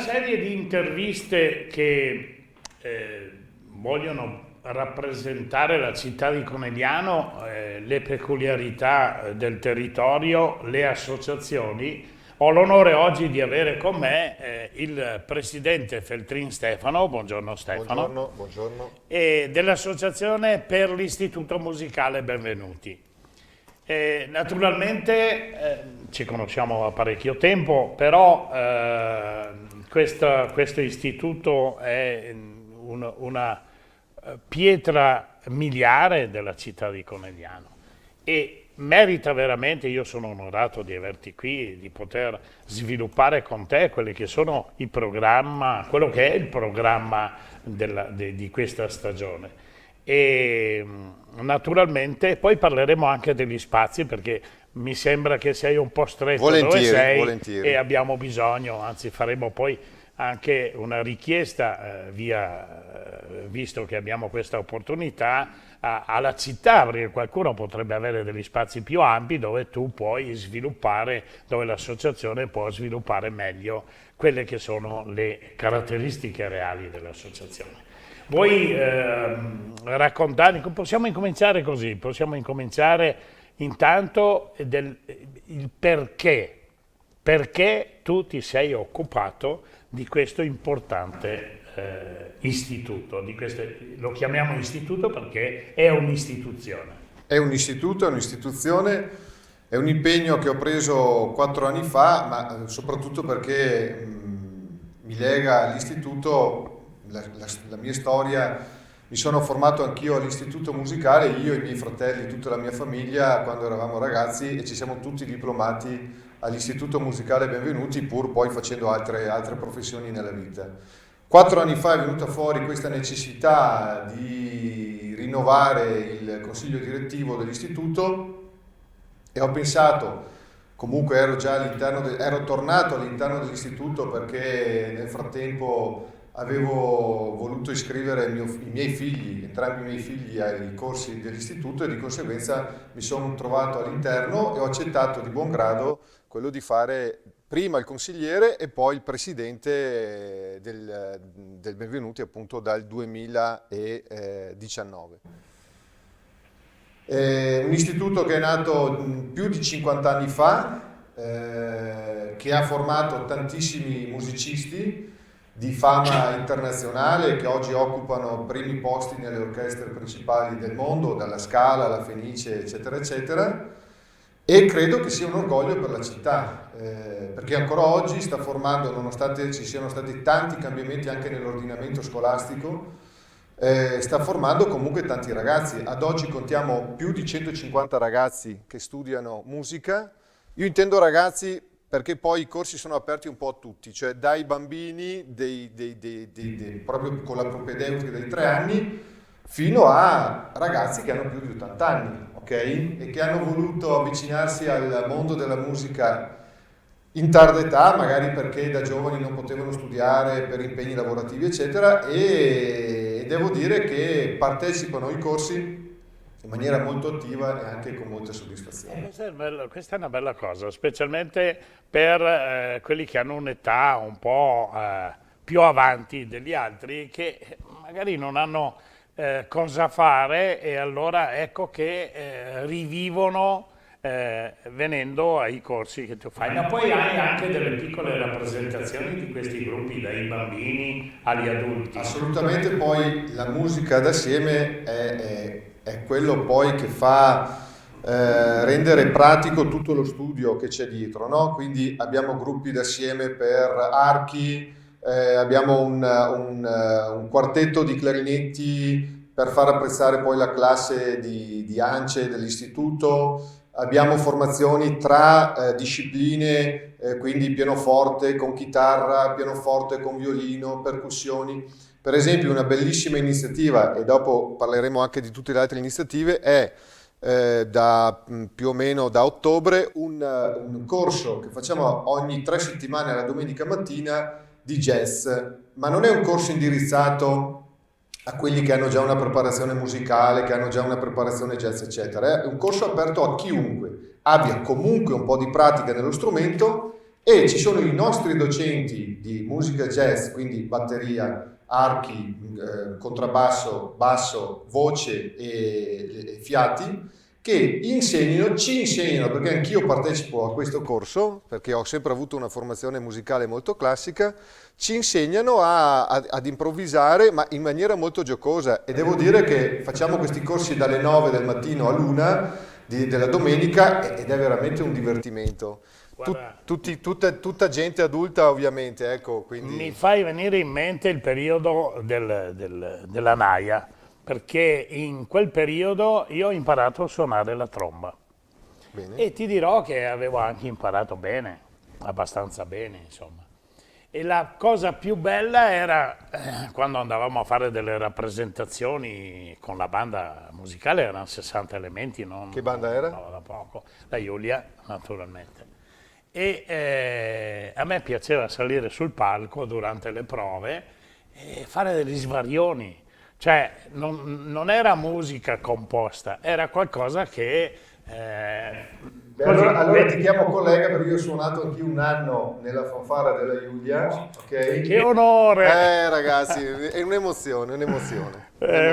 serie di interviste che vogliono rappresentare la città di Conegliano, le peculiarità del territorio, le associazioni. Ho l'onore oggi di avere con me il presidente Feltrin Stefano, buongiorno Stefano, Buongiorno. e dell'Associazione per l'Istituto Musicale Benvenuti. Naturalmente ci conosciamo da parecchio tempo, però questo istituto è una pietra miliare della città di Conegliano e merita veramente, io sono onorato di averti qui, di poter sviluppare con te quelli che sono i programma, quello che è il programma di questa stagione. E naturalmente poi parleremo anche degli spazi, perché mi sembra che sei un po' stretto dove sei, volentieri. e abbiamo bisogno, anzi faremo poi anche una richiesta visto che abbiamo questa opportunità alla città, perché qualcuno potrebbe avere degli spazi più ampi dove tu puoi sviluppare, dove l'associazione può sviluppare meglio quelle che sono le caratteristiche reali dell'associazione. Vuoi raccontare, possiamo incominciare così, possiamo incominciare intanto il perché tu ti sei occupato di questo importante istituto, lo chiamiamo istituto perché è un'istituzione. È un istituto, è un'istituzione, è un impegno che ho preso 4 anni fa, ma soprattutto perché mi lega all'istituto la mia storia. Mi sono formato anch'io all'istituto musicale, io e i miei fratelli, tutta la mia famiglia, quando eravamo ragazzi, e ci siamo tutti diplomati all'istituto musicale Benvenuti, pur poi facendo altre professioni nella vita. 4 anni fa è venuta fuori questa necessità di rinnovare il consiglio direttivo dell'istituto e ho pensato, comunque ero tornato all'interno dell'istituto perché nel frattempo avevo voluto iscrivere entrambi i miei figli ai corsi dell'istituto, e di conseguenza mi sono trovato all'interno e ho accettato di buon grado quello di fare prima il consigliere e poi il presidente del Benvenuti, appunto dal 2019. È un istituto che è nato più di 50 anni fa, che ha formato tantissimi musicisti di fama internazionale che oggi occupano primi posti nelle orchestre principali del mondo, dalla Scala alla Fenice, eccetera, eccetera. E credo che sia un orgoglio per la città, perché ancora oggi sta formando, nonostante ci siano stati tanti cambiamenti anche nell'ordinamento scolastico, sta formando comunque tanti ragazzi. Ad oggi contiamo più di 150 ragazzi che studiano musica. Io intendo ragazzi perché poi i corsi sono aperti un po' a tutti, cioè dai bambini proprio con la propedeutica dei 3 anni fino a ragazzi che hanno più di 80 anni, ok? E che hanno voluto avvicinarsi al mondo della musica in tarda età, magari perché da giovani non potevano studiare per impegni lavorativi, eccetera, e devo dire che partecipano ai corsi in maniera molto attiva e anche con molta soddisfazione. Questa è una bella cosa, specialmente per quelli che hanno un'età un po' più avanti degli altri, che magari non hanno cosa fare, e allora ecco che rivivono venendo ai corsi che tu fai. Ma poi hai anche delle piccole rappresentazioni di questi gruppi, dai bambini agli adulti. Assolutamente, poi la musica d'assieme è quello poi che fa rendere pratico tutto lo studio che c'è dietro, no? Quindi abbiamo gruppi d'assieme per archi, abbiamo un quartetto di clarinetti per far apprezzare poi la classe di ance dell'istituto, abbiamo formazioni tra discipline, quindi pianoforte con chitarra, pianoforte con violino, percussioni. Per esempio una bellissima iniziativa, e dopo parleremo anche di tutte le altre iniziative, è più o meno da ottobre un corso che facciamo ogni 3 settimane alla domenica mattina di jazz, ma non è un corso indirizzato a quelli che hanno già una preparazione musicale, che hanno già una preparazione jazz, eccetera. È un corso aperto a chiunque abbia comunque un po' di pratica nello strumento e ci sono i nostri docenti di musica jazz, quindi batteria, archi, contrabbasso, basso, voce e fiati, che ci insegnano, perché anch'io partecipo a questo corso, perché ho sempre avuto una formazione musicale molto classica, ci insegnano ad improvvisare, ma in maniera molto giocosa. E devo dire che facciamo questi corsi dalle 9 del mattino all'1 della domenica ed è veramente un divertimento. Tutta gente adulta, ovviamente, ecco, quindi... Mi fai venire in mente il periodo della Naia, perché in quel periodo io ho imparato a suonare la tromba. Bene. E ti dirò che avevo anche imparato bene, abbastanza bene, insomma. E la cosa più bella era quando andavamo a fare delle rappresentazioni con la banda musicale, erano 60 elementi, Che banda era? da poco, la Giulia, naturalmente. E a me piaceva salire sul palco durante le prove e fare degli svarioni. Cioè, non era musica composta, era qualcosa che... allora ti chiamo collega, perché io ho suonato anche un anno nella fanfara della Giulia, ok? Che onore! Ragazzi, è un'emozione.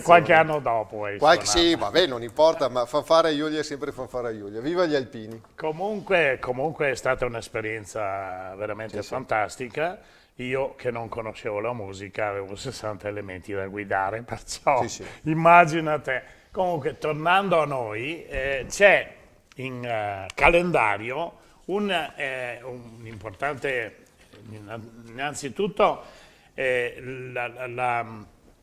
Qualche anno dopo hai suonato. Sì, vabbè, non importa, ma fanfara Giulia è sempre fanfara Giulia. Viva gli alpini! Comunque è stata un'esperienza veramente fantastica. Io che non conoscevo la musica avevo 60 elementi da guidare, perciò immaginate. Comunque, tornando a noi, c'è in calendario un importante, innanzitutto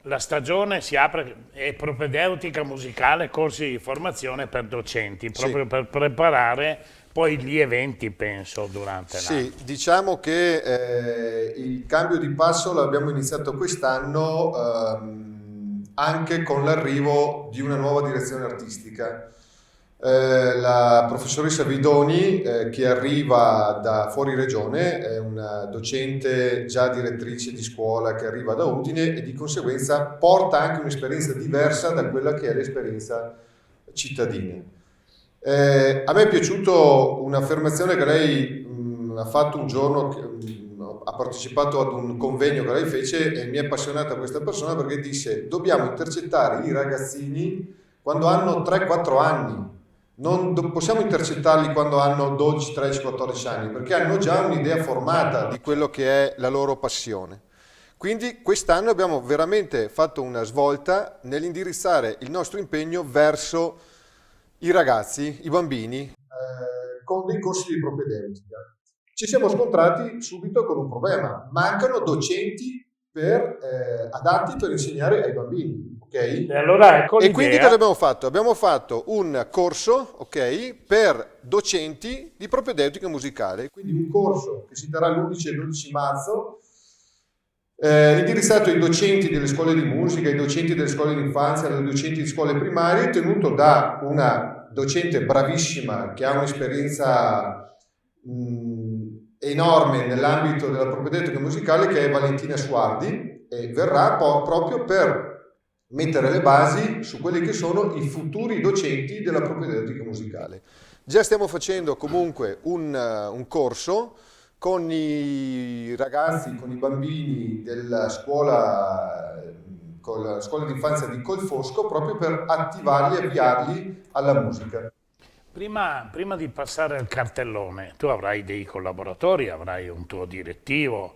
la stagione si apre, è propedeutica musicale, corsi di formazione per docenti, proprio per preparare poi gli eventi, penso, durante l'anno. Sì, diciamo che il cambio di passo l'abbiamo iniziato quest'anno anche con l'arrivo di una nuova direzione artistica. La professoressa Vidoni, che arriva da fuori regione, è una docente già direttrice di scuola che arriva da Udine e di conseguenza porta anche un'esperienza diversa da quella che è l'esperienza cittadina. A me è piaciuto un'affermazione che lei ha fatto un giorno, ha partecipato ad un convegno che lei fece e mi è appassionata questa persona perché disse: dobbiamo intercettare i ragazzini quando hanno 3-4 anni, non possiamo intercettarli quando hanno 12, 13, 14 anni, perché hanno già un'idea formata di quello che è la loro passione. Quindi quest'anno abbiamo veramente fatto una svolta nell'indirizzare il nostro impegno verso i ragazzi, i bambini, con dei corsi di propedeutica. Ci siamo scontrati subito con un problema: mancano docenti adatti per insegnare ai bambini, ok? E allora ecco E quindi cosa abbiamo fatto? Abbiamo fatto un corso, ok, per docenti di propedeutica musicale, quindi un corso che si terrà l'11 e il 12 marzo, indirizzato ai docenti delle scuole di musica, ai docenti delle scuole di infanzia, ai docenti di scuole primarie, tenuto da una docente bravissima che ha un'esperienza enorme nell'ambito della propedeutica musicale, che è Valentina Suardi, e verrà proprio per mettere le basi su quelli che sono i futuri docenti della propedeutica musicale. Già stiamo facendo comunque un corso con i ragazzi, con i bambini della scuola, con la scuola di infanzia di Colfosco, proprio per attivarli e avviarli alla musica. Prima di passare al cartellone, tu avrai dei collaboratori, avrai un tuo direttivo.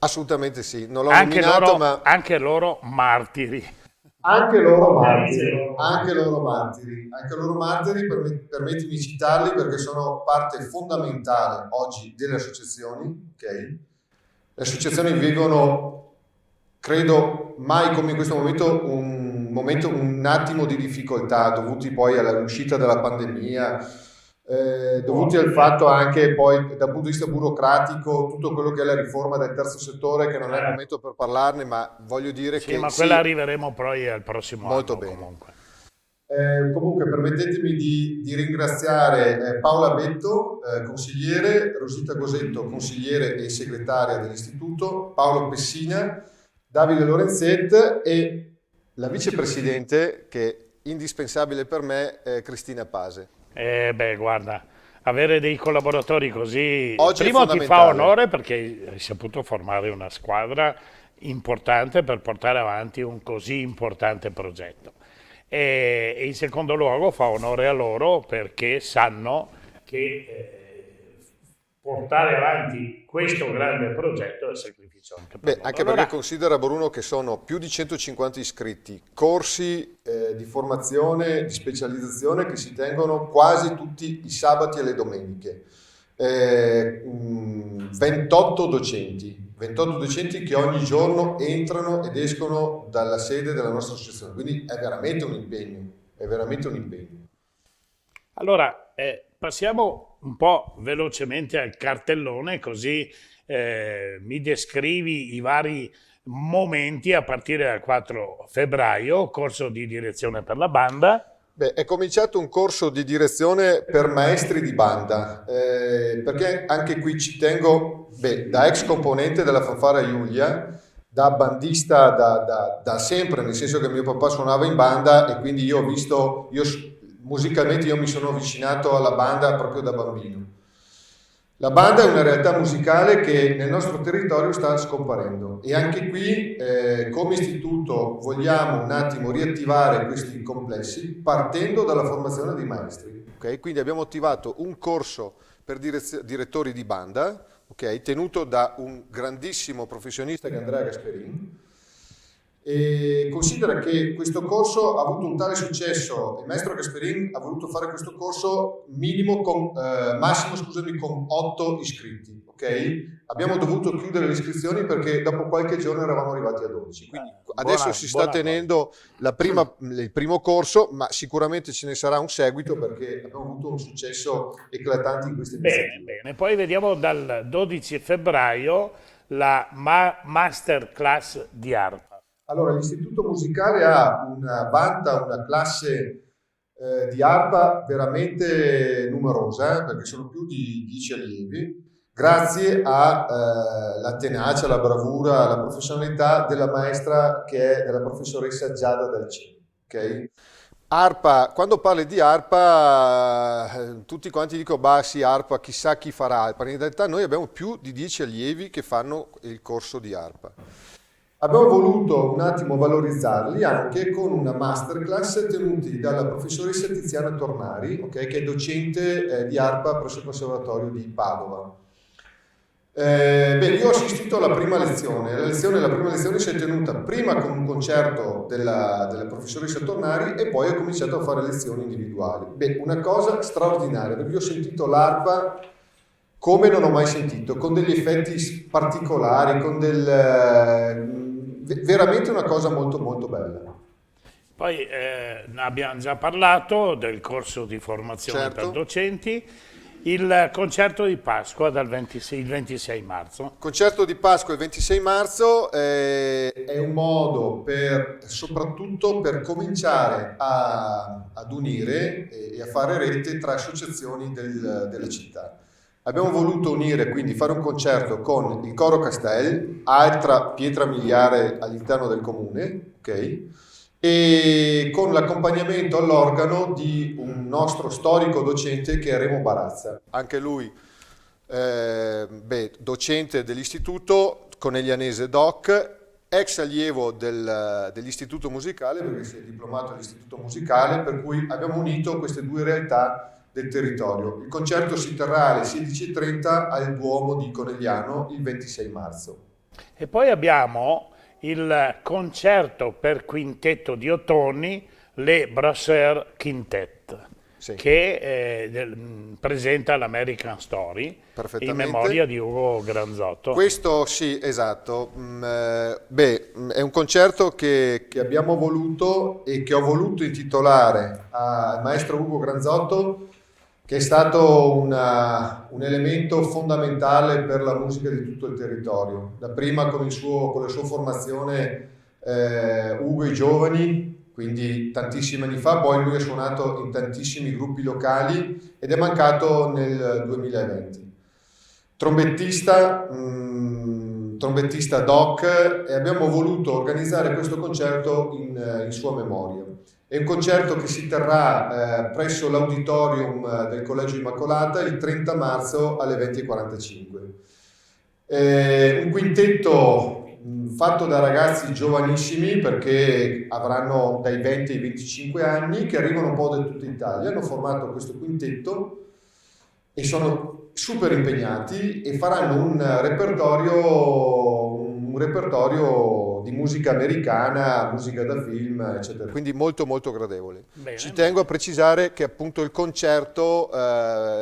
Assolutamente sì, non l'ho nominato, ma... Anche loro martiri. Anche loro martiri, permettimi di citarli perché sono parte fondamentale oggi delle associazioni, ok? Le associazioni vivono, credo, mai come in questo momento, un attimo di difficoltà dovuti poi all'uscita della pandemia, dovuti al fatto anche poi dal punto di vista burocratico, tutto quello che è la riforma del terzo settore, che non è il momento per parlarne, ma voglio dire che... Ma quella arriveremo poi al prossimo molto anno, bene. Comunque. Comunque permettetemi di ringraziare Paola Betto, consigliere, Rosita Gosetto, consigliere e segretaria dell'istituto, Paolo Pessina, Davide Lorenzet e la vicepresidente, che è indispensabile per me, Cristina Pase. Guarda, avere dei collaboratori così, Oggi è primo ti fa fondamentale. onore perché hai saputo formare una squadra importante per portare avanti un così importante progetto. E in secondo luogo fa onore a loro perché sanno che portare avanti questo grande progetto è un sacrificio anche per Beh, loro. anche Allora, perché considera Bruno che sono più di 150 iscritti, corsi di formazione, di specializzazione che si tengono quasi tutti i sabati e le domeniche. 28 docenti che ogni giorno entrano ed escono dalla sede della nostra associazione, quindi è veramente un impegno, è veramente un impegno. allora, passiamo un po' velocemente al cartellone, così mi descrivi i vari momenti a partire dal 4 febbraio, corso di direzione per la banda. Beh, è cominciato un corso di direzione per maestri di banda, perché anche qui ci tengo, da ex componente della Fanfara Giulia, da bandista da sempre, nel senso che mio papà suonava in banda e quindi musicalmente io mi sono avvicinato alla banda proprio da bambino. La banda è una realtà musicale che nel nostro territorio sta scomparendo e anche qui come istituto vogliamo un attimo riattivare questi complessi partendo dalla formazione dei maestri. Okay? Quindi abbiamo attivato un corso per direttori di banda, okay? Tenuto da un grandissimo professionista che è Andrea Gasperin. E considera che questo corso ha avuto un tale successo, il maestro Gasperin ha voluto fare questo corso massimo con 8 iscritti, ok? Abbiamo dovuto chiudere le iscrizioni perché dopo qualche giorno eravamo arrivati a 12. Quindi adesso si sta tenendo il primo corso, ma sicuramente ce ne sarà un seguito perché abbiamo avuto un successo eclatante in queste iniziative. Bene. Poi vediamo dal 12 febbraio la masterclass di arpa. Allora, l'istituto musicale vanta una classe di arpa veramente numerosa, perché sono più di 10 allievi, grazie alla tenacia, alla bravura, alla professionalità della maestra che è della professoressa Giada Dalcini. Okay? Arpa, quando parli di arpa, tutti quanti dicono, bah sì, arpa, chissà chi farà arpa. In realtà noi abbiamo più di 10 allievi che fanno il corso di arpa. Abbiamo voluto un attimo valorizzarli anche con una masterclass tenuti dalla professoressa Tiziana Tornari, okay, che è docente di arpa presso il Conservatorio di Padova. Io ho assistito alla prima lezione. La prima lezione si è tenuta prima con un concerto della professoressa Tornari e poi ho cominciato a fare lezioni individuali. Una cosa straordinaria, perché io ho sentito l'arpa come non ho mai sentito, con degli effetti particolari, veramente una cosa molto molto bella. Poi abbiamo già parlato del corso di formazione per docenti, il concerto di Pasqua il 26 marzo. Concerto di Pasqua il 26 marzo è un modo soprattutto per cominciare ad unire e a fare rete tra associazioni della città. Abbiamo voluto unire, quindi fare un concerto con il Coro Castel, altra pietra miliare all'interno del comune, ok? E con l'accompagnamento all'organo di un nostro storico docente che è Remo Barazza. Anche lui docente dell'istituto, coneglianese doc, ex allievo dell'istituto musicale, perché si è diplomato all'istituto musicale, per cui abbiamo unito queste due realtà del territorio. Il concerto si terrà alle 16:30 al Duomo di Conegliano il 26 marzo. E poi abbiamo il concerto per quintetto di ottoni, Le Brasseurs Quintet, sì, che presenta l'American Story in memoria di Ugo Granzotto. Questo sì, esatto. È un concerto che abbiamo voluto e che ho voluto intitolare al maestro Ugo Granzotto, che è stato un elemento fondamentale per la musica di tutto il territorio. Dapprima con la sua formazione Ugo e i Giovani, quindi tantissimi anni fa, poi lui ha suonato in tantissimi gruppi locali ed è mancato nel 2020. Trombettista doc, e abbiamo voluto organizzare questo concerto in sua memoria. È un concerto che si terrà presso l'auditorium del Collegio Immacolata il 30 marzo alle 20:45. Un quintetto fatto da ragazzi giovanissimi, perché avranno dai 20 ai 25 anni, che arrivano un po' da tutta Italia. Hanno formato questo quintetto e sono super impegnati e faranno un repertorio di musica americana, musica da film, eccetera. Quindi molto molto gradevole. Bene, Ci tengo a precisare che appunto il concerto,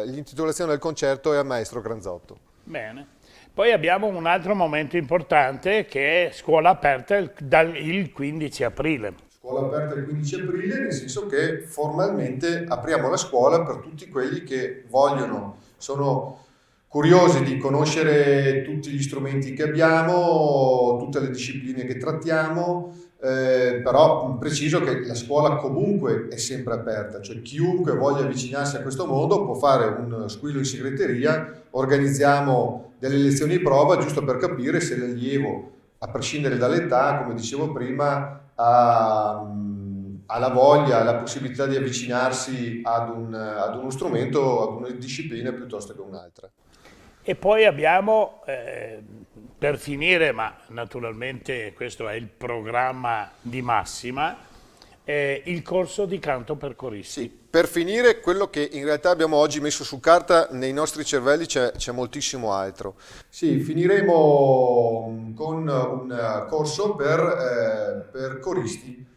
l'intitolazione del concerto è a Maestro Granzotto. bene. Poi abbiamo un altro momento importante che è scuola aperta il 15 aprile. Scuola aperta il 15 aprile, nel senso che formalmente apriamo la scuola per tutti quelli che vogliono, sono curiosi di conoscere tutti gli strumenti che abbiamo, tutte le discipline che trattiamo, però preciso che la scuola comunque è sempre aperta, cioè chiunque voglia avvicinarsi a questo mondo può fare un squillo in segreteria, organizziamo delle lezioni prova giusto per capire se l'allievo, a prescindere dall'età, come dicevo prima, ha la voglia, la possibilità di avvicinarsi ad uno strumento, ad una disciplina piuttosto che un'altra. E poi abbiamo, per finire, ma naturalmente questo è il programma di massima, il corso di canto per coristi. Sì, per finire quello che in realtà abbiamo oggi messo su carta, nei nostri cervelli c'è moltissimo altro. Sì, finiremo con un corso per coristi.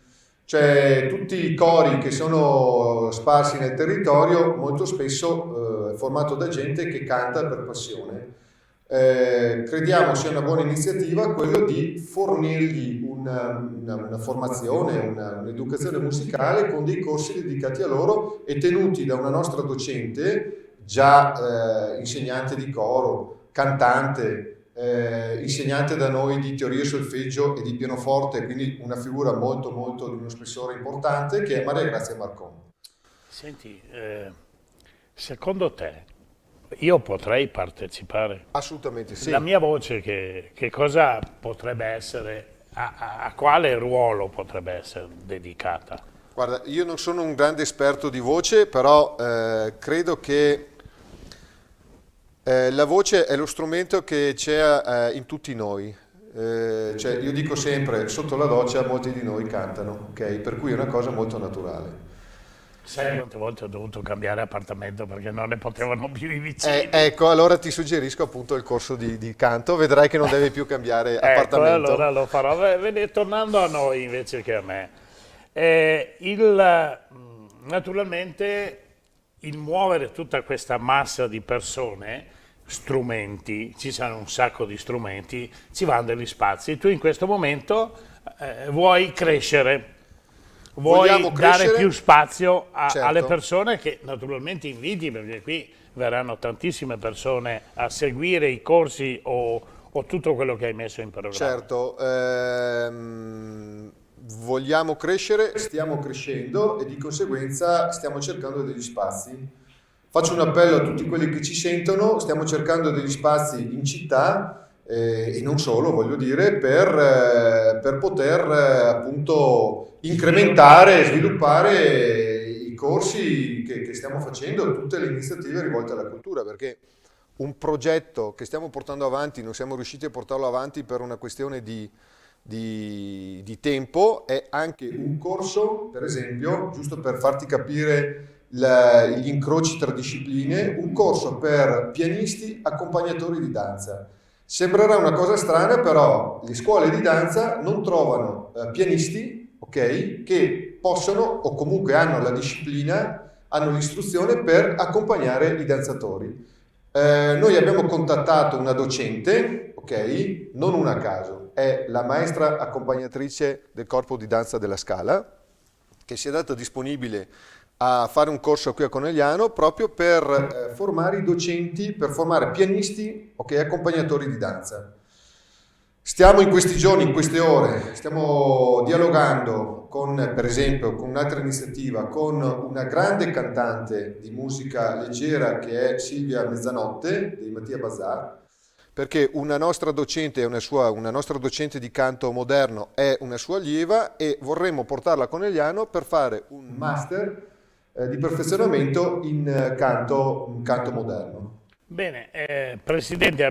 Cioè tutti i cori che sono sparsi nel territorio molto spesso formato da gente che canta per passione. Crediamo sia una buona iniziativa quello di fornirgli una formazione, un'educazione musicale con dei corsi dedicati a loro e tenuti da una nostra docente, già insegnante di coro, cantante, insegnante da noi di teoria solfeggio e di pianoforte, quindi una figura molto molto di uno spessore importante, che è Maria Grazia Marcon. Senti, secondo te io potrei partecipare? Assolutamente sì. La mia voce che cosa potrebbe essere, a quale ruolo potrebbe essere dedicata? Guarda, io non sono un grande esperto di voce, però credo che la voce è lo strumento che c'è in tutti noi. Cioè, io dico sempre, sotto la doccia molti di noi cantano, ok? Per cui è una cosa molto naturale. Sai quante volte ho dovuto cambiare appartamento perché non ne potevano più i vicini? Ecco, allora ti suggerisco appunto il corso di canto, vedrai che non devi più cambiare Ecco, appartamento. allora lo farò. Tornando a noi invece che a me. Naturalmente il muovere tutta questa massa di persone, strumenti, ci sono un sacco di strumenti, ci vanno degli spazi. Tu in questo momento vuoi crescere, vuoi dare più spazio alle persone che naturalmente inviti, perché qui verranno tantissime persone a seguire i corsi o tutto quello che hai messo in programma. Certo, vogliamo crescere, stiamo crescendo e di conseguenza stiamo cercando degli spazi. Faccio un appello a tutti quelli che ci sentono, stiamo cercando degli spazi in città e non solo, voglio dire, per poter appunto incrementare e sviluppare i corsi che stiamo facendo, tutte le iniziative rivolte alla cultura, perché un progetto che stiamo portando avanti, non siamo riusciti a portarlo avanti per una questione di tempo, è anche un corso, per esempio, giusto per farti capire gli incroci tra discipline, un corso per pianisti accompagnatori di danza. Sembrerà una cosa strana, però le scuole di danza non trovano pianisti, ok, che possono o comunque hanno la disciplina, hanno l'istruzione per accompagnare i danzatori. Noi abbiamo contattato una docente, ok, non una a caso, è la maestra accompagnatrice del corpo di danza della Scala, che si è data disponibile a fare un corso qui a Conegliano proprio per formare i docenti, per formare pianisti, ok, accompagnatori di danza. Stiamo in questi giorni, in queste ore, stiamo dialogando con, per esempio, con un'altra iniziativa, con una grande cantante di musica leggera che è Silvia Mezzanotte, di Mattia Bazar, perché una nostra docente, una nostra docente di canto moderno è una sua allieva e vorremmo portarla a Conegliano per fare un master di perfezionamento in canto moderno. Bene, Presidente,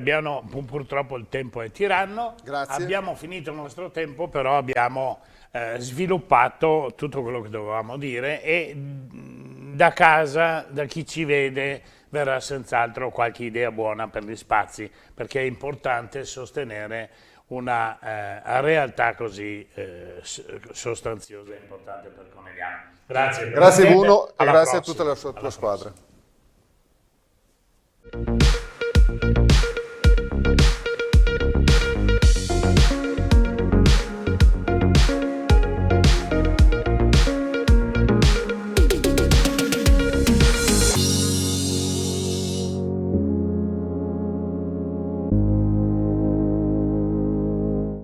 purtroppo il tempo è tiranno. Grazie. Abbiamo finito il nostro tempo, però abbiamo sviluppato tutto quello che dovevamo dire e da casa, da chi ci vede, verrà senz'altro qualche idea buona per gli spazi, perché è importante sostenere una realtà così sostanziosa e importante per Conegliano. Grazie. Grazie Presidente. Bruno e Alla grazie a prossima. tutta la tua squadra.